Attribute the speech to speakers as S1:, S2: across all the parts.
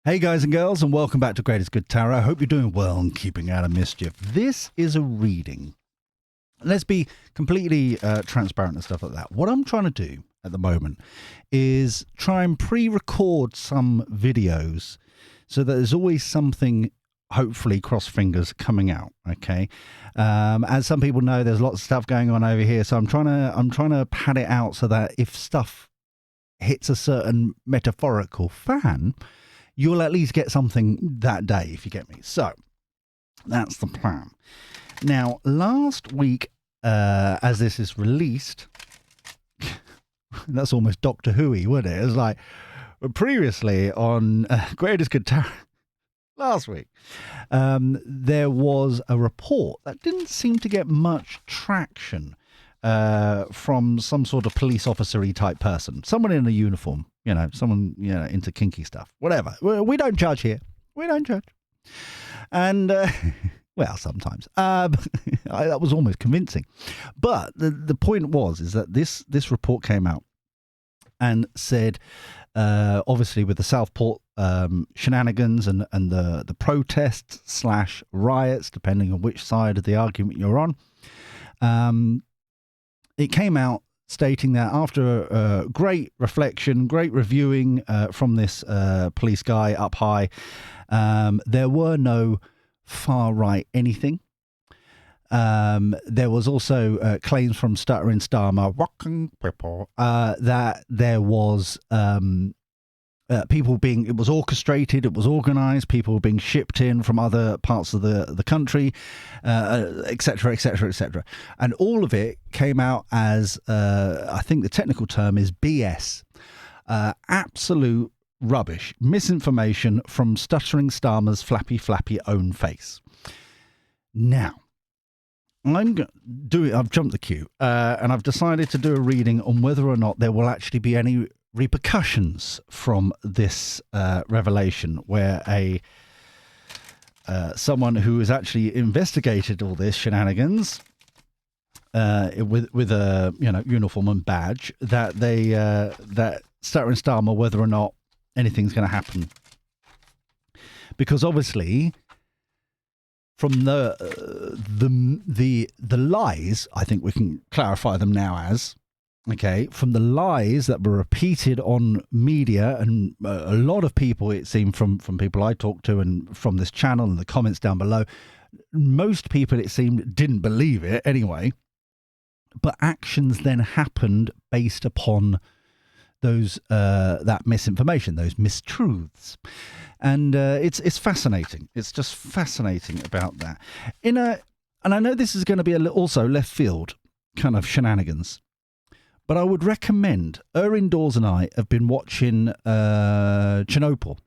S1: Hey guys and girls, and welcome back to Greatest Good Tarot. I hope you're doing well and keeping out of mischief. This is a reading. Let's be completely transparent and stuff like that. What I'm trying to do at the moment is try and pre-record some videos so that there's always something, hopefully, cross fingers, coming out. Okay, as some people know, there's lots of stuff going on over here, so I'm trying to pad it out so that if stuff hits a certain metaphorical fan, you'll at least get something that day, if you get me. So that's the plan. Now, last week, as this is released, that's almost Doctor Who-y, wouldn't it? It was like previously on Greatest Good Tarot last week, there was a report that didn't seem to get much traction from some sort of police officer-y type person, someone in a uniform, someone, into kinky stuff, whatever. We don't judge here. We don't judge. And, well, sometimes. That was almost convincing. But the point is that this report came out and said, obviously with the Southport shenanigans and the protests / riots, depending on which side of the argument you're on, it came out stating that after great reflection, great reviewing from this police guy up high, there were no far-right anything. There was also claims from Starmer and Labour that there was it was orchestrated, it was organised, people were being shipped in from other parts of the country, etc., etc., etc. And all of it came out as, I think the technical term is BS. Absolute rubbish. Misinformation from stuttering Starmer's flappy own face. Now, I've jumped the queue, and I've decided to do a reading on whether or not there will actually be any repercussions from this revelation, where someone who has actually investigated all this shenanigans with a uniform and badge, that Starmer and Starmer, whether or not anything's going to happen, because obviously from the lies, I think we can clarify them now as. Okay, from the lies that were repeated on media, and a lot of people, it seemed, from people I talked to and from this channel and the comments down below, most people, it seemed, didn't believe it anyway. But actions then happened based upon those that misinformation, those mistruths, and it's fascinating. It's just fascinating about that. And I know this is going to be also left field kind of shenanigans. But I would recommend, Indoors and I have been watching Chernobyl,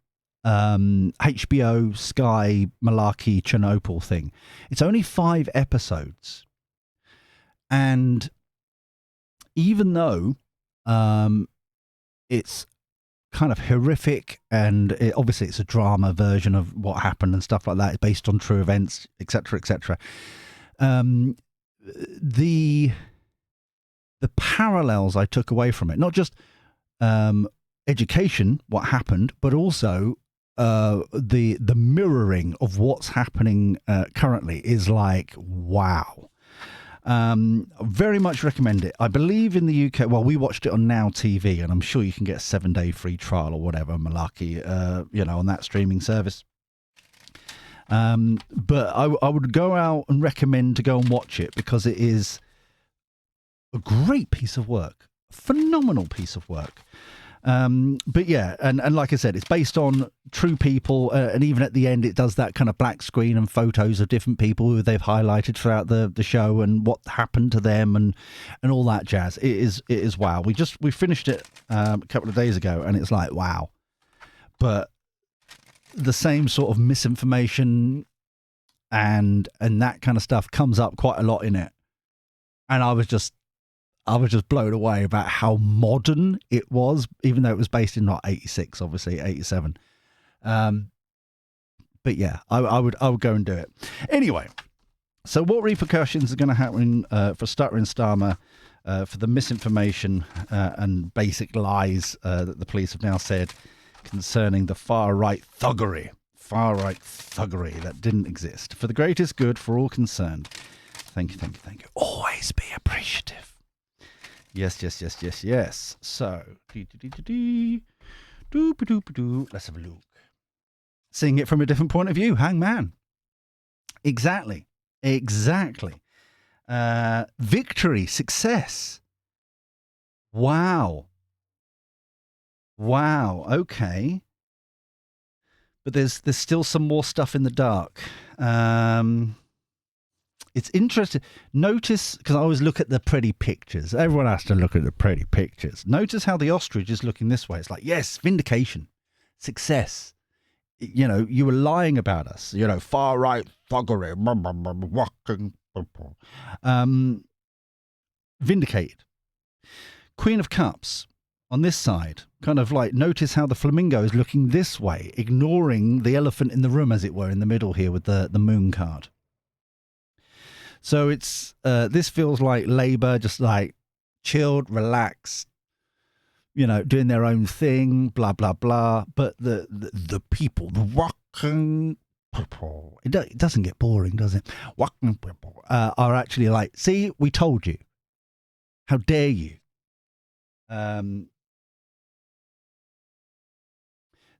S1: HBO, Sky, Malarkey, Chernobyl thing. It's only 5 episodes. And even though it's kind of horrific, and obviously it's a drama version of what happened and stuff like that, it's based on true events, etc., etc., the parallels I took away from it, not just education, what happened, but also the mirroring of what's happening currently is like, wow. Very much recommend it. I believe in the UK, well, we watched it on Now TV, and I'm sure you can get a 7-day free trial or whatever, malarkey, on that streaming service. But I would go out and recommend to go and watch it, because it is a great piece of work, phenomenal piece of work. But yeah, and like I said, it's based on true people, and even at the end it does that kind of black screen and photos of different people who they've highlighted throughout the show and what happened to them and all that jazz. It is wow. We finished it a couple of days ago, and it's like, wow. But the same sort of misinformation and that kind of stuff comes up quite a lot in it, and I was just blown away about how modern it was, even though it was based in not 86, obviously 87. But yeah, I would go and do it. Anyway, so what repercussions are going to happen for Starmer and Starmer for the misinformation and basic lies that the police have now said concerning the far-right thuggery that didn't exist. For the greatest good for all concerned. Thank you, thank you, thank you. Always be appreciative. Yes. So, let's have a look. Seeing it from a different point of view, hangman. Exactly. Victory, success. Wow. Okay. But there's still some more stuff in the dark. It's interesting. Notice, because I always look at the pretty pictures. Everyone has to look at the pretty pictures. Notice how the ostrich is looking this way. It's like, yes, vindication, success. You know, you were lying about us. You know, far right thuggery. Vindicated. Queen of Cups on this side. Kind of like, notice how the flamingo is looking this way, ignoring the elephant in the room, as it were, in the middle here with the moon card. So it's this feels like Labour, just like chilled, relaxed, you know, doing their own thing, blah, blah, blah. But the people, the working people, it doesn't get boring, does it? Working people are actually like, see, we told you. How dare you?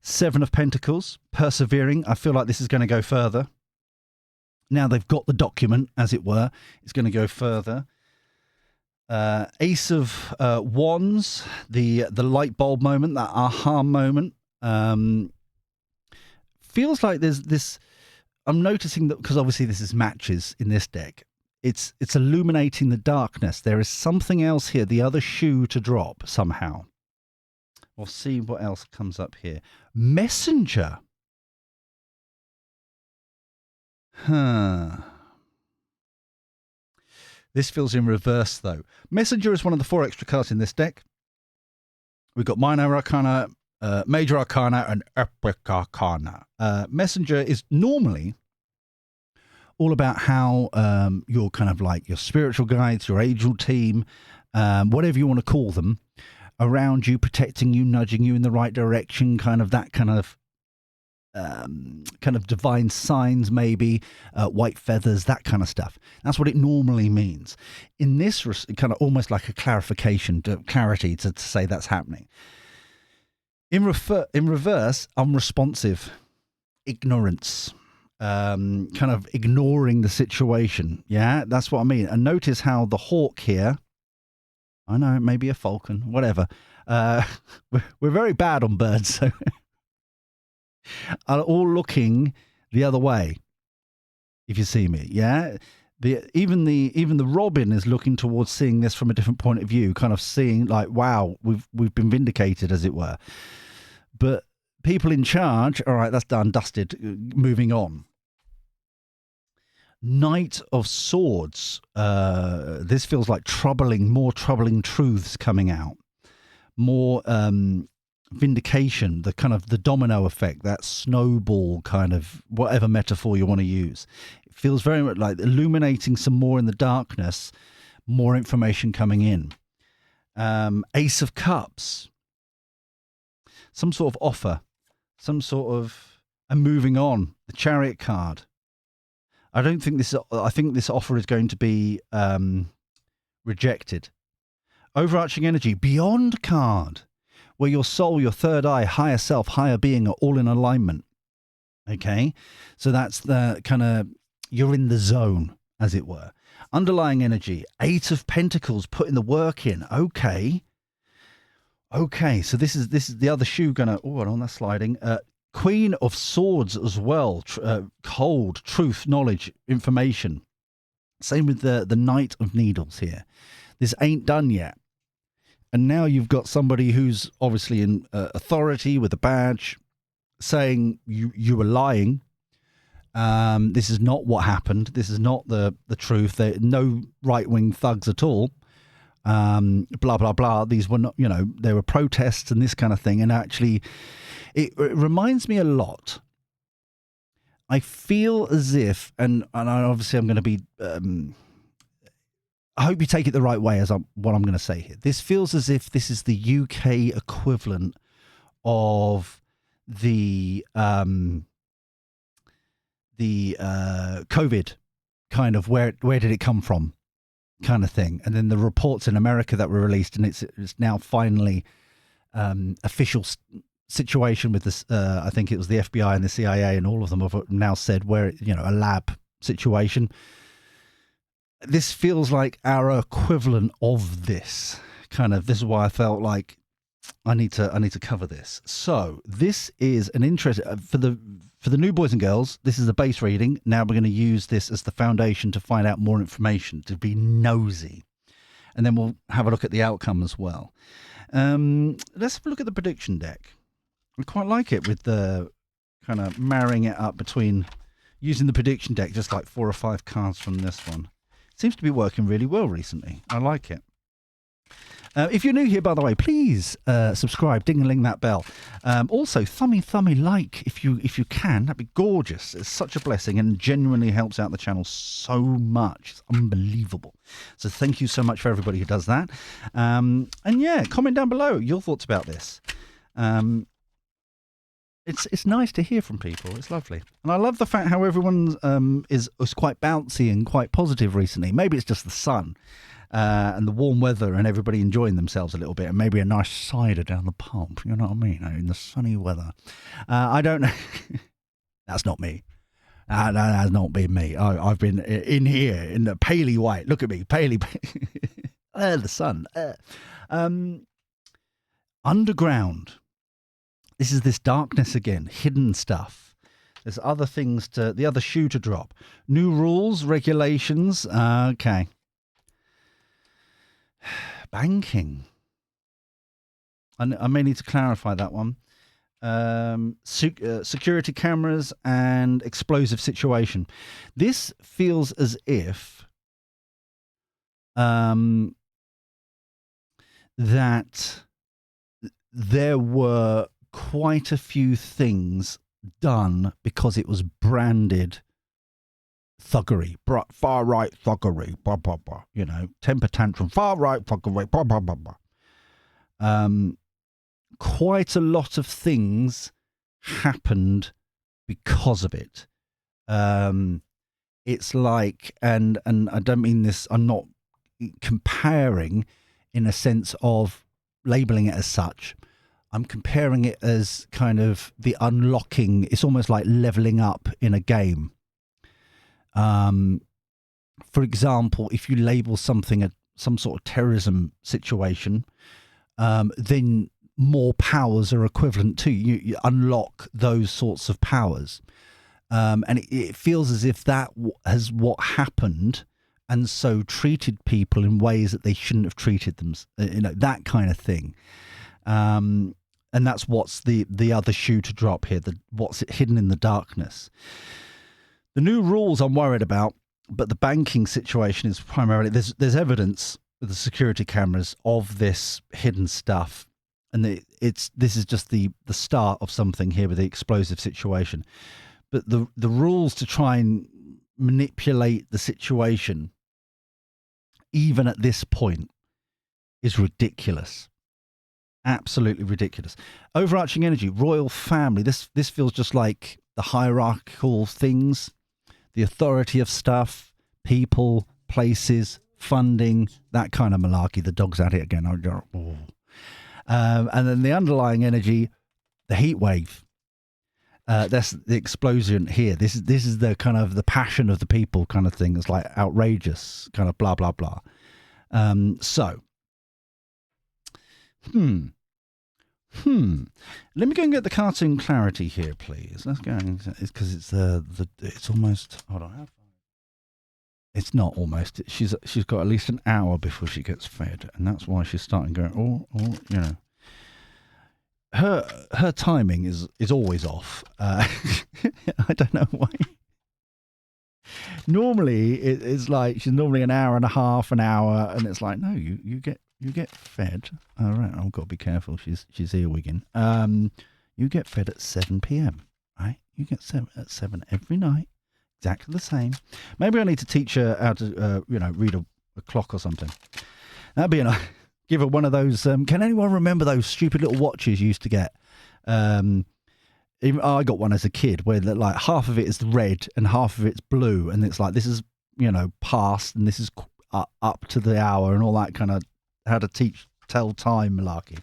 S1: Seven of Pentacles, persevering. I feel like this is going to go further. Now they've got the document, as it were. It's going to go further. Ace of Wands, the light bulb moment, that aha moment. Feels like there's this. I'm noticing that, because obviously this is matches in this deck. It's illuminating the darkness. There is something else here, the other shoe to drop somehow. We'll see what else comes up here. Messenger. This feels in reverse, though. Messenger is one of the 4 extra cards in this deck. We've got Minor Arcana, Major Arcana, and Epic Arcana. Messenger is normally all about how your kind of like your spiritual guides, your angel team, whatever you want to call them, around you, protecting you, nudging you in the right direction, kind of that kind of divine signs, maybe white feathers, that kind of stuff. That's what it normally means. In this, kind of almost like a clarification, clarity to say that's happening. In reverse, unresponsive, ignorance, kind of ignoring the situation. Yeah, that's what I mean. And notice how the hawk here, I know, it may be a falcon, whatever. We're very bad on birds, so are all looking the other way. If you see me, yeah. Even the robin is looking towards seeing this from a different point of view, kind of seeing like, wow, we've been vindicated, as it were. But people in charge, all right, that's done, dusted, moving on. Knight of Swords. This feels like more troubling truths coming out. More vindication, the kind of the domino effect, that snowball kind of, whatever metaphor you want to use. It feels very much like illuminating some more in the darkness, more information coming in. Ace of Cups. Some sort of offer, some sort of, and moving on. The Chariot card. I think this offer is going to be rejected. Overarching energy, Beyond card, where your soul, your third eye, higher self, higher being are all in alignment. Okay, so that's the kind of, you're in the zone, as it were. Underlying energy, 8 of Pentacles, putting the work in. Okay, so this is the other shoe gonna. Oh, hold on, that's sliding. Queen of Swords as well. Cold, truth, knowledge, information. Same with the Knight of Needles here. This ain't done yet. And now you've got somebody who's obviously in authority with a badge saying you were lying. This is not what happened. This is not the truth. There no right-wing thugs at all. Blah, blah, blah. These were not, there were protests and this kind of thing. And actually, it reminds me a lot. I feel as if, and obviously I'm going to be, I hope you take it the right way as what I'm going to say here. This feels as if this is the UK equivalent of the COVID kind of where did it come from kind of thing, and then the reports in America that were released, and it's now finally official situation with this. I think it was the FBI and the CIA, and all of them have now said where a lab situation. This feels like our equivalent of this kind of. This is why I felt like I need to cover this. So this is an interest for the new boys and girls. This is the base reading. Now we're going to use this as the foundation to find out more information, to be nosy, and then we'll have a look at the outcome as well. Let's have a look at the prediction deck. I quite like it with the kind of marrying it up between using the prediction deck, just like 4 or 5 cards from this one. It seems to be working really well recently. I like it. If you're new here, by the way, please subscribe, ding-a-ling that bell. Also, thummy like if you can. That'd be gorgeous. It's such a blessing and genuinely helps out the channel so much. It's unbelievable. So thank you so much for everybody who does that. And yeah, comment down below your thoughts about this. It's nice to hear from people. It's lovely. And I love the fact how everyone is quite bouncy and quite positive recently. Maybe it's just the sun. And the warm weather and everybody enjoying themselves a little bit, and maybe a nice cider down the pub, you know what I mean, in the sunny weather. I don't know. That's not me. That has not been me. I've been in here in the paley white. Look at me, paley. The sun. Underground. This is this darkness again, hidden stuff. There's other things the other shoe to drop. New rules, regulations. Okay. Banking. I may need to clarify that one. Security cameras and explosive situation. This feels as if that there were quite a few things done because it was branded thuggery, far right thuggery, blah, blah, blah, temper tantrum, far right thuggery, blah, blah, blah, blah. Quite a lot of things happened because of it. It's like, and I don't mean this, I'm not comparing in a sense of labeling it as such. I'm comparing it as kind of the unlocking. It's almost like leveling up in a game. For example, if you label something some sort of terrorism situation, then more powers are equivalent to you unlock those sorts of powers. And it feels as if that has what happened, and so treated people in ways that they shouldn't have treated them, that kind of thing. And that's what's the other shoe to drop here, what's hidden in the darkness. The new rules I'm worried about, but the banking situation is primarily, there's evidence with the security cameras of this hidden stuff, and this is just the start of something here with the explosive situation. But the rules to try and manipulate the situation, even at this point, is ridiculous. Absolutely ridiculous. Overarching energy, royal family. This feels just like the hierarchical things. The authority of stuff, people, places, funding, that kind of malarkey. The dog's at it again. And then the underlying energy, the heat wave. That's the explosion here. This is the kind of the passion of the people kind of thing. It's like outrageous, kind of blah, blah, blah. Let me go and get the cartoon clarity here, please. Let's go. It's because it's almost. Hold on. It's not almost. She's got at least an hour before she gets fed, and that's why she's starting going. Her timing is always off. I don't know why. Normally it's like she's normally an hour and a half, an hour, and it's like no, you get fed. All right, I've got to be careful. She's earwigging. You get fed at 7 p.m. Right? You get at 7 every night, exactly the same. Maybe I need to teach her how to read a clock or something. That'd be enough. Give her one of those. Can anyone remember those stupid little watches you used to get? Even I got one as a kid where like half of it is red and half of it's blue, and it's like this is past and this is up to the hour and all that kind of how to tell time malarkey.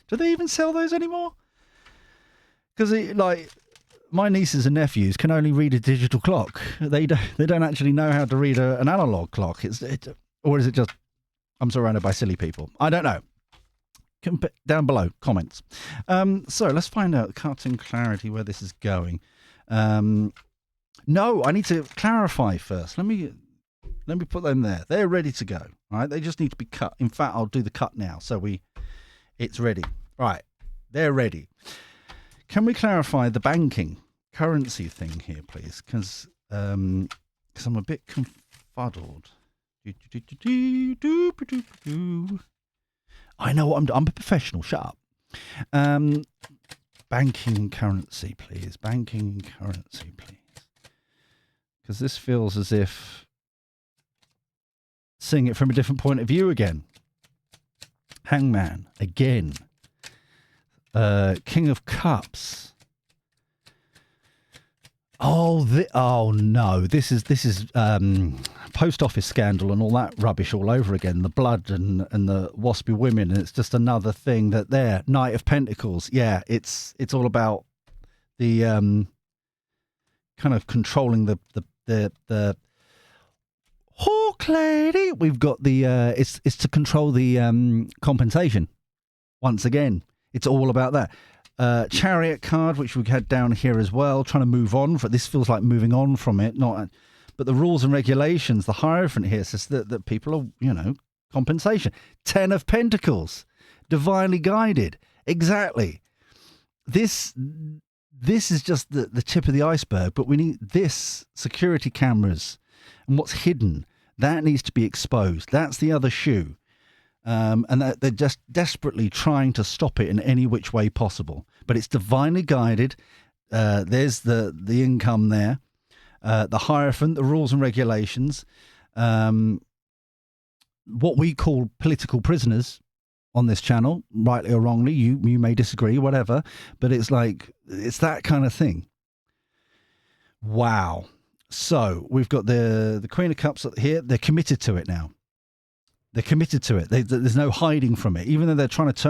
S1: Do they even sell those anymore? Because like my nieces and nephews can only read a digital clock. They don't actually know how to read an analog clock. Or is it just I'm surrounded by silly people? I don't know. Down below, comments. So let's find out, cutting clarity, where this is going. No, I need to clarify first. Let me put them there. They're ready to go. All right, they just need to be cut. In fact, I'll do the cut now. So it's ready. Right, they're ready. Can we clarify the banking currency thing here, please? Because I'm a bit confuddled. I know what I'm a professional. Shut up. Banking currency, please. Banking currency, please. Because this feels as if seeing it from a different point of view again. Hangman again. King of Cups. Oh no! This is post office scandal and all that rubbish all over again. The blood and the waspy women, and it's just another thing that there. Knight of Pentacles. Yeah, it's all about the kind of controlling the hawk lady. We've got the it's to control the compensation. Once again, it's all about that. Chariot card, which we had down here as well, trying to move on. This feels like moving on from it, but the rules and regulations, the Hierophant here says that people are, compensation. 10 of Pentacles, divinely guided. Exactly. This is just the tip of the iceberg, but we need this security cameras and what's hidden. That needs to be exposed. That's the other shoe. And they're just desperately trying to stop it in any which way possible. But it's divinely guided. There's the income there. The Hierophant, the rules and regulations. What we call political prisoners on this channel, rightly or wrongly, you may disagree, whatever. But it's that kind of thing. Wow. So we've got the Queen of Cups here. They're committed to it now. They're committed to it. There's no hiding from it. Even though they're trying to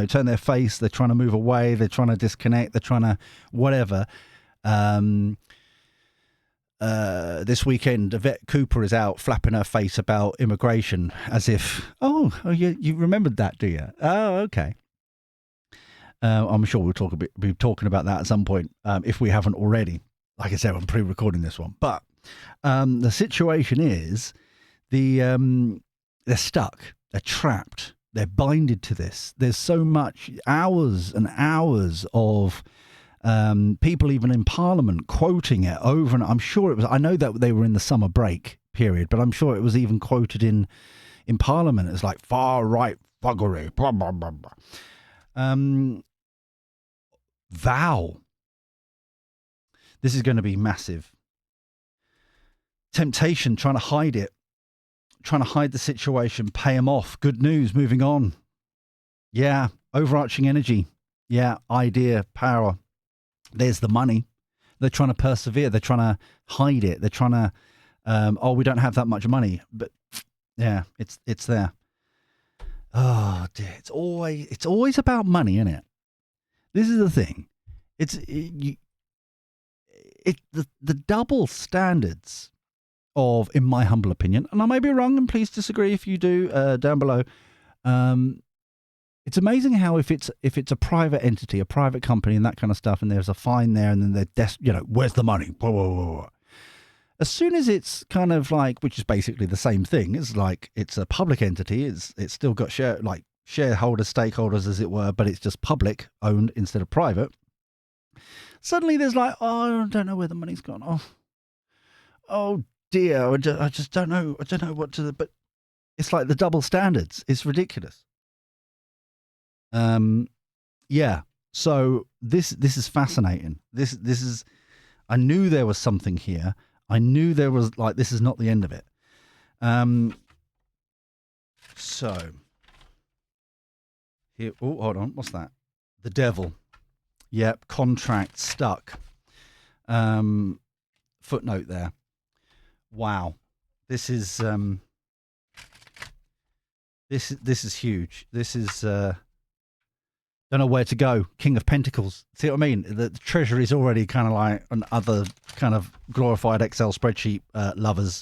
S1: turn their face, they're trying to move away, they're trying to disconnect, they're trying to whatever. This weekend, Yvette Cooper is out flapping her face about immigration as if, you remembered that, do you? Oh, okay. I'm sure we'll be talking about that at some point if we haven't already. Like I said, I'm pre-recording this one. But the situation is they're stuck. They're trapped. They're binded to this. There's so much hours and hours of people, even in Parliament, quoting it over and I'm sure it was. I know that they were in the summer break period, but I'm sure it was even quoted in Parliament as like far right buggery. Blah blah blah blah. Vow. This is going to be massive. Temptation, trying to hide it. Trying to hide the situation, pay them off. Good news, moving on. Yeah, overarching energy. Yeah, idea, power. There's the money. They're trying to persevere. They're trying to hide it. They're trying to, we don't have that much money. But yeah, it's there. Oh dear, it's always about money, isn't it? This is the thing. The double standards of, in my humble opinion, and I may be wrong, and please disagree if you do down below. It's amazing how if it's a private entity, a private company, and that kind of stuff, and there's a fine there, and then they're where's the money? Whoa, whoa, whoa. As soon as it's kind of like, which is basically the same thing, it's like it's a public entity. It's still got shareholders, stakeholders, as it were, but it's just public owned instead of private. Suddenly there's like, I don't know where the money's gone. Oh dear, I just don't know. I don't know what to. But it's like the double standards. It's ridiculous. Yeah. So this is fascinating. This is. I knew there was something here. I knew there was this is not the end of it. So here. Oh, hold on. What's that? The devil. Yep, contract stuck. Footnote there. Wow, this is this is huge. This is don't know where to go. King of Pentacles. See what I mean? The Treasury is already kind of like an other kind of glorified Excel spreadsheet lovers,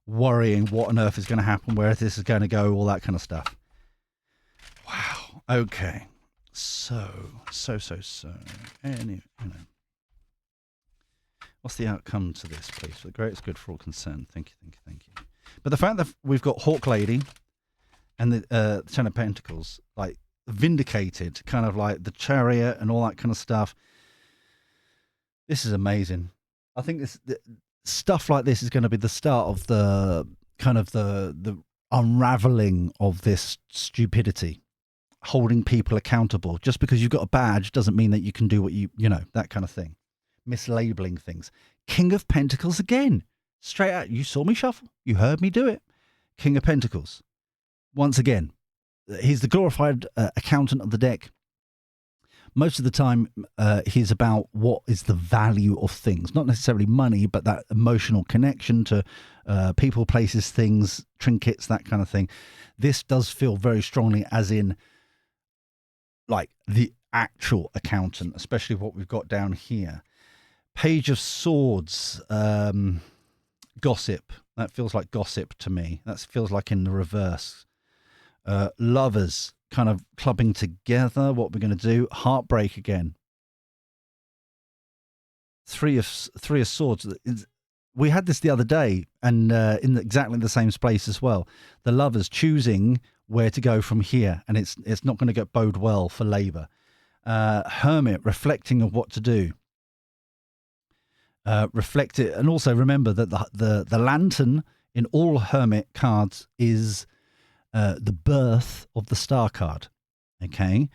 S1: worrying what on earth is going to happen, where this is going to go, all that kind of stuff. Wow. Okay. So. Anyway, what's the outcome to this, please? For the greatest good for all concerned. Thank you. But the fact that we've got Hawk Lady and the Ten of Pentacles, like, vindicated, kind of like the Chariot and all that kind of stuff. This is amazing. I think stuff like this is going to be the start of the kind of the unraveling of this stupidity, holding people accountable. Just because you've got a badge doesn't mean that you can do what you know, that kind of thing. Mislabeling things. King of Pentacles again. Straight out. You saw me shuffle. You heard me do it. King of Pentacles. Once again, he's the glorified accountant of the deck. Most of the time, he's about what is the value of things. Not necessarily money, but that emotional connection to people, places, things, trinkets, that kind of thing. This does feel very strongly as in, like, the actual accountant, especially what we've got down here. Page of Swords, gossip. That feels like gossip to me. That feels like in the reverse. Lovers kind of clubbing together. What we're going to do? Heartbreak again. Three of Swords. We had this the other day, and in exactly the same space as well. The lovers choosing where to go from here, and it's not going to bode well for Labour. Hermit reflecting of what to do. Reflect it, and also remember that the lantern in all Hermit cards is the birth of the Star card. Okay,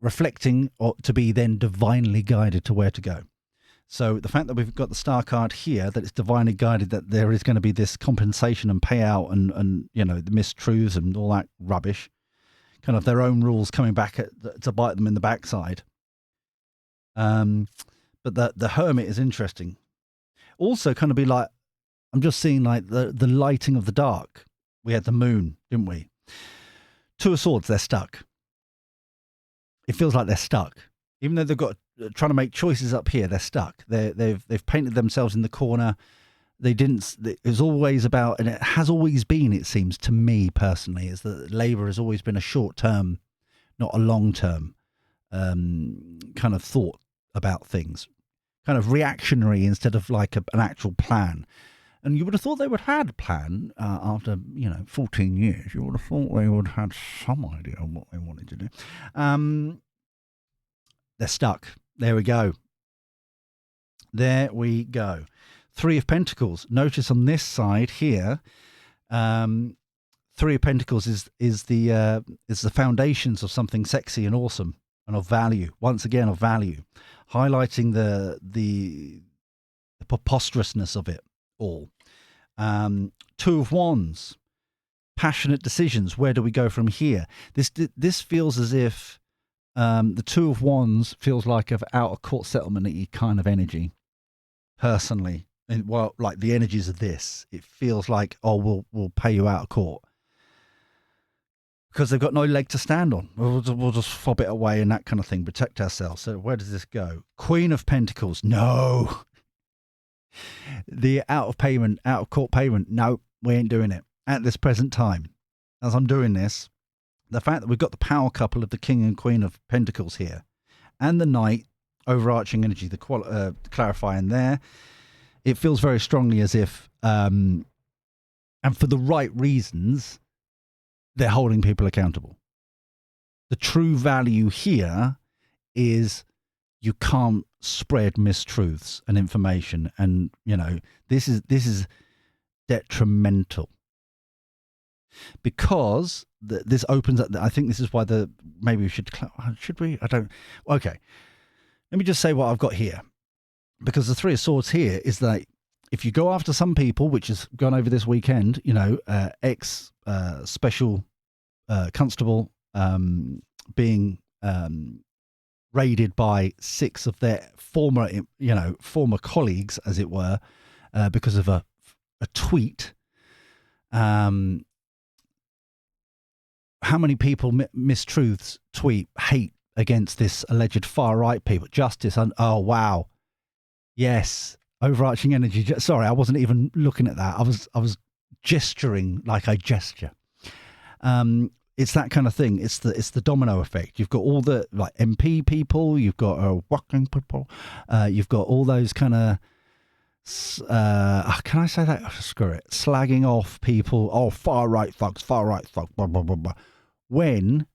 S1: reflecting to be then divinely guided to where to go. So the fact that we've got the Star card here, that it's divinely guided, that there is going to be this compensation and payout, and you know, the mistruths and all that rubbish, kind of their own rules coming back to bite them in the backside. But the Hermit is interesting. Also, kind of be like, I'm just seeing like the lighting of the dark. We had the moon, didn't we? Two of Swords, they're stuck. It feels like they're stuck. Even though they've got trying to make choices up here, they're stuck. They've painted themselves in the corner. They didn't. It was always about, and it has always been, it seems to me personally, is that Labour has always been a short term, not a long term kind of thought about things, kind of reactionary instead of like an actual plan. And you would have thought they would have had a plan after 14 years. You would have thought they would have had some idea of what they wanted to do. They're stuck. There we go. There we go. Three of Pentacles. Notice on this side here, Three of Pentacles is the foundations of something sexy and awesome and of value. Once again, of value, highlighting the preposterousness of it all. Two of Wands, passionate decisions. Where do we go from here? This feels as if the Two of Wands feels like an out of court settlement-y kind of energy. Personally, and well, like the energies of this, it feels like, oh, we'll pay you out of court because they've got no leg to stand on. We'll just fob it away and that kind of thing. Protect ourselves. So where does this go? Queen of Pentacles. No. The out of court payment. No, we ain't doing it at this present time. As I'm doing this, the fact that we've got the power couple of the King and Queen of Pentacles here, and the Knight, overarching energy, the clarifying there, it feels very strongly as if, and for the right reasons, they're holding people accountable. The true value here is you can't spread mistruths and information, and this is detrimental, because this opens up. I think this is why maybe we should we? I don't. Okay, let me just say what I've got here, because the Three of Swords here is that if you go after some people, which has gone over this weekend, ex special constable being raided by 6 of their former colleagues, as it were, because of a tweet. How many people mistruths tweet hate against this alleged far right people? Justice. Oh wow, yes. Overarching energy. Sorry, I wasn't even looking at that. I was gesturing like I gesture. It's that kind of thing. It's the domino effect. You've got all the like MP people. You've got working people. You've got all those kind of. Can I say that? Oh, screw it. Slagging off people. Oh, far right thugs. Blah blah blah blah. When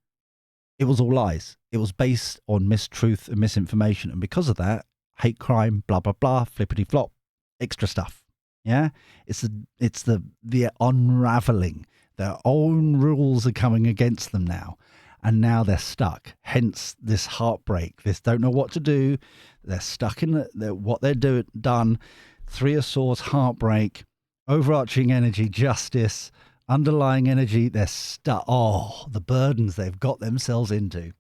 S1: it was all lies. It was based on mistruth and misinformation, and because of that, hate crime. Blah blah blah. Flippity flop. Extra stuff. Yeah. It's the unraveling. Their own rules are coming against them now, and now they're stuck. Hence this heartbreak. This don't know what to do. They're stuck in what they're done. 3 of Swords, heartbreak, overarching energy, justice, underlying energy. They're stuck. Oh, the burdens they've got themselves into.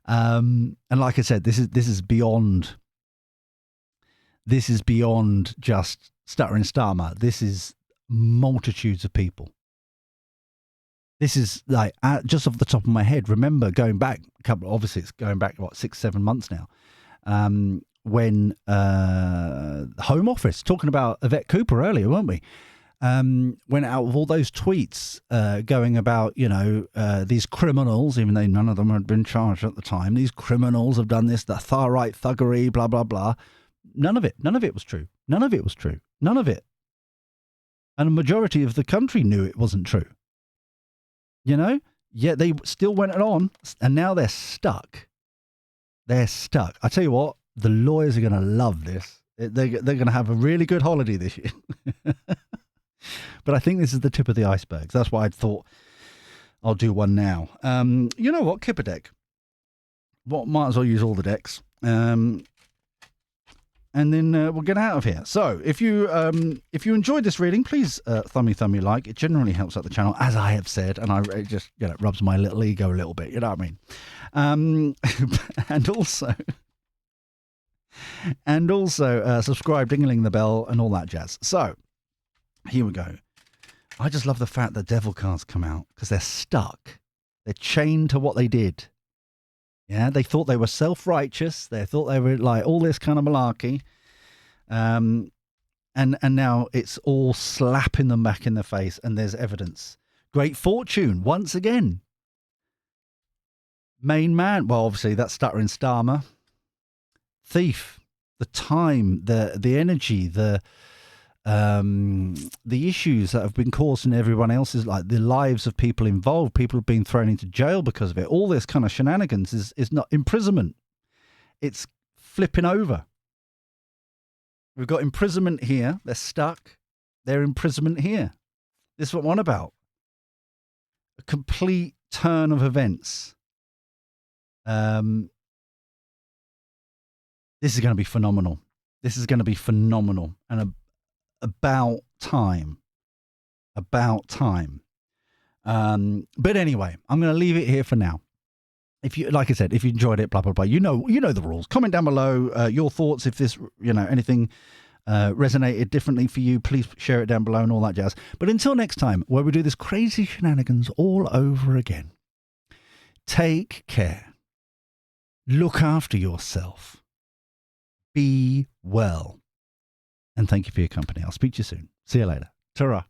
S1: And like I said, this is beyond. This is beyond just Stutter and Starmer. This is multitudes of people. This is like just off the top of my head. Remember going back obviously it's going back 6-7 months now. When Home Office talking about Yvette Cooper earlier, weren't we? Went out with all those tweets going about these criminals, even though none of them had been charged at the time. These criminals have done this, the far right thuggery, blah blah blah. None of it was true. None of it was true. None of it. And a majority of the country knew it wasn't true. Yet they still went on, and now they're stuck. They're stuck. I tell you what, the lawyers are going to love this. They're going to have a really good holiday this year. But I think this is the tip of the iceberg. That's why I thought I'll do one now. You know what? Kip a deck. Might as well use all the decks. And then we'll get out of here. So if you enjoyed this reading, please thummy like. It generally helps out the channel, as I have said, and it just rubs my little ego a little bit. You know what I mean? And also subscribe, dingling the bell, and all that jazz. So here we go. I just love the fact that devil cards come out because they're stuck. They're chained to what they did. Yeah, they thought they were self-righteous. They thought they were like all this kind of malarkey. And now it's all slapping them back in the face, and there's evidence. Great fortune, once again. Main man, well, obviously that's Stutter and Starmer. Thief, the time, the energy, the issues that have been caused in everyone else's, like the lives of people involved. People have been thrown into jail because of it. All this kind of shenanigans is not imprisonment. It's flipping over. We've got imprisonment here. They're stuck. They're imprisonment here. This is what I'm on about. A complete turn of events. This is going to be phenomenal. This is going to be phenomenal. And about time. But anyway, I'm going to leave it here for now. If you, like I said, if you enjoyed it, blah blah blah, you know the rules. Comment down below your thoughts. If this, anything resonated differently for you, please share it down below and all that jazz. But until next time, where we do this crazy shenanigans all over again. Take care. Look after yourself. Be well. And thank you for your company. I'll speak to you soon. See you later. Ta-ra.